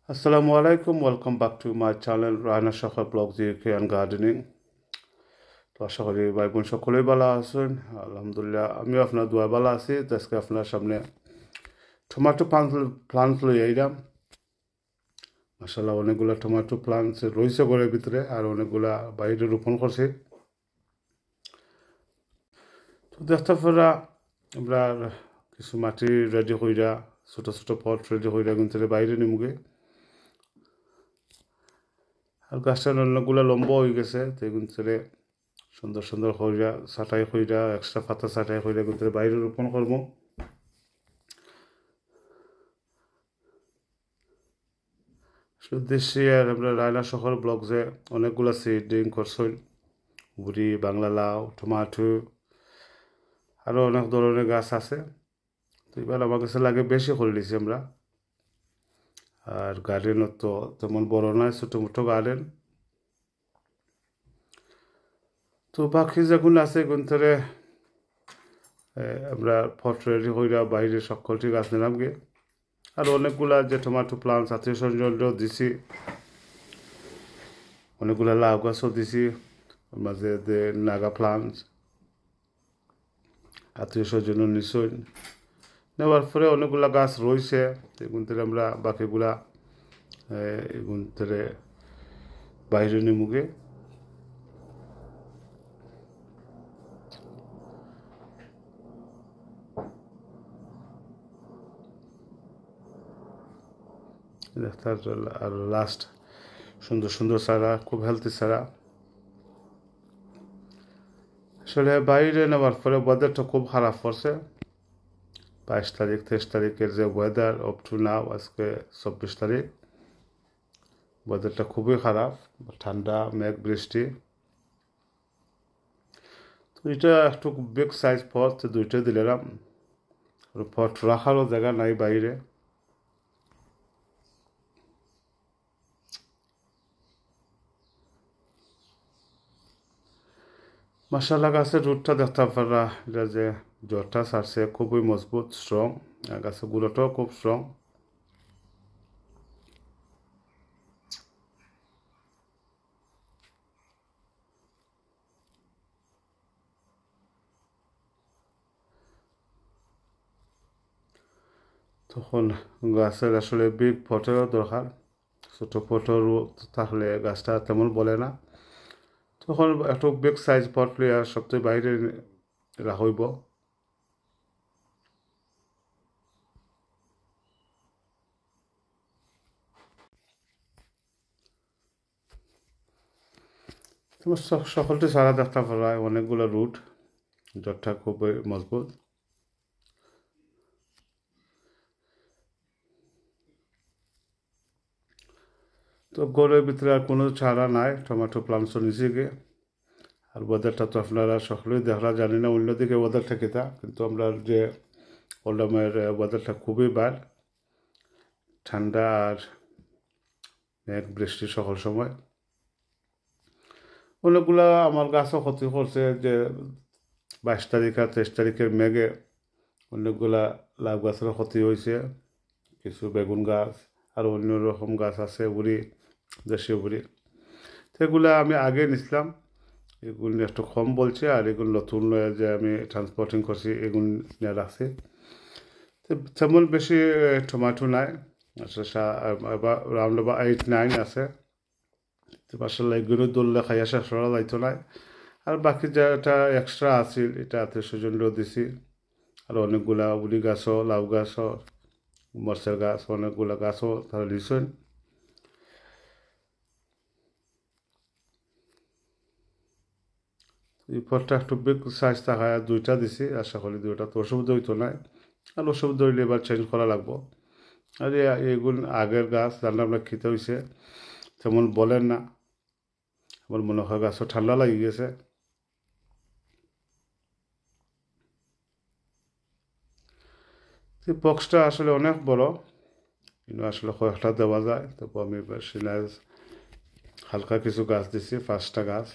Assalamu alaikum, welcome back to my channel Rana Shakha Blogs UK and Gardening. তো আশা করি ভাই বোন সকলেই ভালো আছেন। আলহামদুলিল্লাহ আমিও আপনার দোয়া ভালো আছি। আজকে আপনার সামনে টমেটো প্লান্ট লই আইলাম। মাশাআল্লাহ অনেকগুলা টমেটো প্লান্ট রয়েছে ঘরের ভিতরে আর অনেকগুলা বাইরে রোপণ করছি। তো দেখতে পারা আমরা কিছু মাটি রেডি কইরা ছোট ছোট পট রেডি কইরা কিন্তু বাইরে নিমুগে আর গাছটা অনেকগুলা লম্বা হয়ে গেছে তো কিন্তু সুন্দর সুন্দর কইরা ছাটাই কইরা এক্সট্রা পাতা ছাটাই কইরা কিন্তু বাইরে রোপণ করবো। দেশে আর আমরা রায়না শহর ব্লগসে অনেকগুলা সিডিং করছেন, বুড়ি বাংলা লাউ টমাটো আরও অনেক ধরনের গাছ আছে। তো এবার আমার কাছে লাগে বেশি করে নিয়েছি আমরা। আর গার্ডেনও তো তেমন বড় নয়, ছোটো মোটো গার্ডেন। তো বাকি যেগুলো আছে গুনতরে আমরা ফট রেডি কইরা বাইরে সকলটি গাছ নিলাম গে। আর অনেকগুলা যে টমেটো প্লান্টস আত্মীয় স্বজনও দিছি, অনেকগুলা লাউ গাছও দিছি, মাঝে যে নাগা প্লান্টস আত্মীয় স্বজনও নিশ্চয় নেওয়ার পরে অনেকগুলা গাছ রয়েছে। এগুন থেকে আমরা বাকিগুলা এগুন থেকে বাইরে নিমুগে। আর লাস্ট সুন্দর সুন্দর চারা, খুব হেলদি চারা। আসলে বাইরে নেওয়ার পরে ওয়েদারটা খুব খারাপ পড়ছে। 22 তারিখ 23 তারিখের যে ওয়েদার আপ টু নাও আজকে 24 তারিখ, ওয়েদারটা খুবই খারাপ, ঠান্ডা মেঘ বৃষ্টি। তো এটা একটু বিগ সাইজ পট, দুইটা দিলাম। পট রাখারও জায়গা নাই বাইরে। মাশাআল্লাহ গাছের রুটটা দেখতে পারা, এটা যে জটটা ছাড়ছে খুবই মজবুত স্ট্রং, আর গাছের গুঁড়োটাও খুব স্ট্রং। তখন গাছের আসলে বিগ পটেরও দরকার, ছোটো পটের থাকলে গাছটা তেমন বলে না। তখন একটু বিগ সাইজ পট লিয়া সবচেয়ে বাইরে রাখইব। তোমার সকলটি সারা দেখতে পারা, অনেকগুলো রুট, জটটা খুবই মজবুত। তো ঘরের ভিতরে আর কোনো ছাড়া নাই, টমেটো প্লান্টসও নিচে গিয়ে। আর ওয়েদারটা তো আপনারা সকলেই দেখা জানি না অন্যদিকে ওয়েদারটা কিতা, কিন্তু আমরা যে ওল্ডামের ওয়েদারটা খুবই বাদ, ঠান্ডা আর মেঘ বৃষ্টি সকল সময়। অনেকগুলা আমার গাছও ক্ষতি করছে, যে 22 তারিখ আর 23 তারিখের মেঘে অনেকগুলা লাউ গাছেরও ক্ষতি হয়েছে, কিছু বেগুন গাছ আর অন্য রকম গাছ আছে বুড়ি, দেশীয় বুড়ি। তো এগুলো আমি আগে নিছিলাম, এগুলো একটু কম বলছে, আর এগুলো নতুন যে আমি ট্রান্সপোর্টিং করছি এগুলো নিয়ে রাখছি। তো তেমন বেশি টমেটো নাই, আচ্ছা রাউন্ড আবার 8-9 আছে। তো মাসাল্লাহ এগুলো দৌড়লে খাইয়া শেষ করা যাইতো নাই। আর বাকি যেটা এক্সট্রা আছিল এটা আত্মীয় স্বজনও দিছি। আর অনেকগুলা উলি গাছও, লাউ গাছও, মরচের গাছ, অনেকগুলা গাছও তারা দিছেন। এই পটটা একটু বিগ সাইজ থাকায় দুইটা দিছি, আশা করি দুইটা তো অসুবিধা হইতো নাই। আর অসুবিধা হইলে এবার চেঞ্জ করা লাগবো। আর এগুলো আগের গাছ জানলে আমরা খেতে হয়েছে, তেমন বলেন না। আমার মনে হয় গাছও ঠান্ডা লাগি গেছে। এই বক্সটা আসলে অনেক বড়, কিন্তু আসলে কয়েকটা দেওয়া যায়। তারপর আমি সিনাজ হালকা কিছু গাছ দিছি, 5টা গাছ।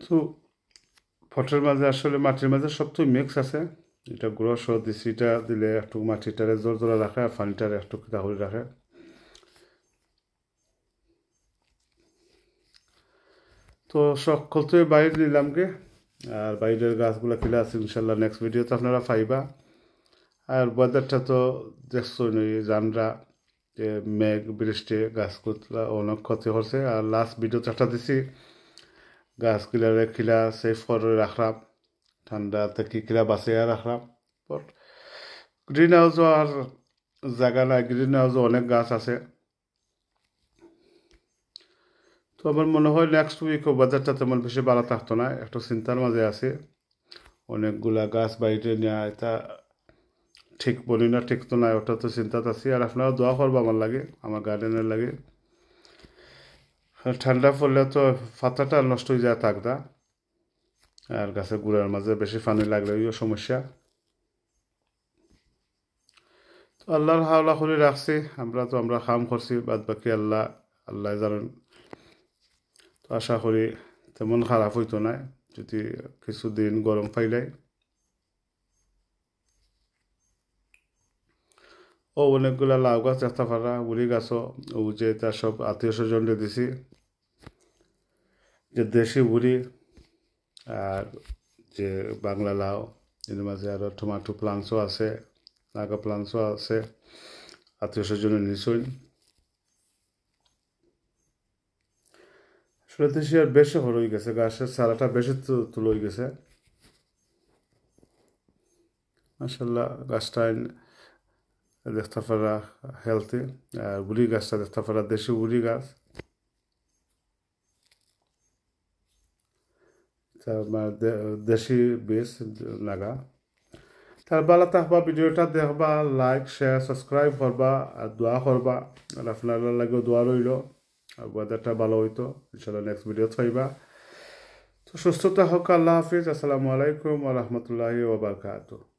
তো ফটের মাঝে আসলে মাটির মাঝে সব তো মিক্স আছে এটা গ্রস দিছি এটা দিলে একটু মাটিটারে জোর জোড়া রাখে আর পানিটারে একটু তাহলে রাখে তো সকল তো বাইরে নিলাম গে আর বাইরের গাছগুলো কিলা আছে ইনশাল্লাহ নেক্সট ভিডিওতে আপনারা পাইবা আর ওয়েদারটা তো দেখছই নই জানরা যে মেঘ বৃষ্টি গাছগুলা অনেক ক্ষতি করছে আর লাস্ট ভিডিওতে একটা দিছি গাছগুলারে কিলা সেফ করে রাখলাম ঠান্ডা থেকে কিলা বাঁচিয়ে রাখলাম বাট গ্রিন হাউসও আর জায়গা নাই গ্রিন হাউসও অনেক গাছ আছে তো আমার মনে হয় নেক্সট উইকও বাজারটা তেমন বেশি ভালো থাকতো না একটু চিন্তার মাঝে আছে অনেকগুলা গাছ বাইরে নেওয়া এটা ঠিক বলি না ঠিক তো নাই ওটা তো চিন্তাত আছি আর আপনারা দোয়া করবো আমার লাগে আমার গার্ডেনের লাগে ঠান্ডা পড়লে তো পাতাটা নষ্ট হয়ে যায় থাকদা আর গাছের গুড়ার মাঝে বেশি পানি লাগলে ওইও সমস্যা তো আল্লাহর হাওলা করে রাখছি আমরা কাম করছি বাদ বাকি আল্লাহ জানেন তো আশা করি তেমন খারাপ হইতো না যদি কিছুদিন গরম পাইলাই ও অনেকগুলা লাউ গাছ দেখতে পারা উড়ি গাছও ও যে তার সব আত্মীয় স্বজনকে দিছি যে দেশি উড়ি আর যে বাংলা লাউ এর মাঝে আরও টমেটো প্লান্টসও আছে নাগা প্লান্টসও আছে আত্মীয় স্বজনের নিশ্চয় আসলে দেশি আর বেশি হয়ে গেছে গাছের চারাটা বেশি তুলে গেছে মাশাল্লাহ গাছটা দেখতে পারা হেলথি আর উড়ি গাছটা দেখতে পারা দেশি উড়ি গাছ দেশি বীজ নাগা তার বেলা থাকবা ভিডিওটা দেখবা লাইক শেয়ার সাবস্ক্রাইব করবা আর দোয়া করবা আর আপনার লাগেও দোয়া রইল আর ওয়েদারটা ভালো হইতো ইনশাল্লাহ নেক্সট ভিডিও পাইবা তো সুস্থতা হোক আল্লাহ হাফিজ আসসালামু আলাইকুম ওয়া রাহমাতুল্লাহি ওয়া বারাকাতুহু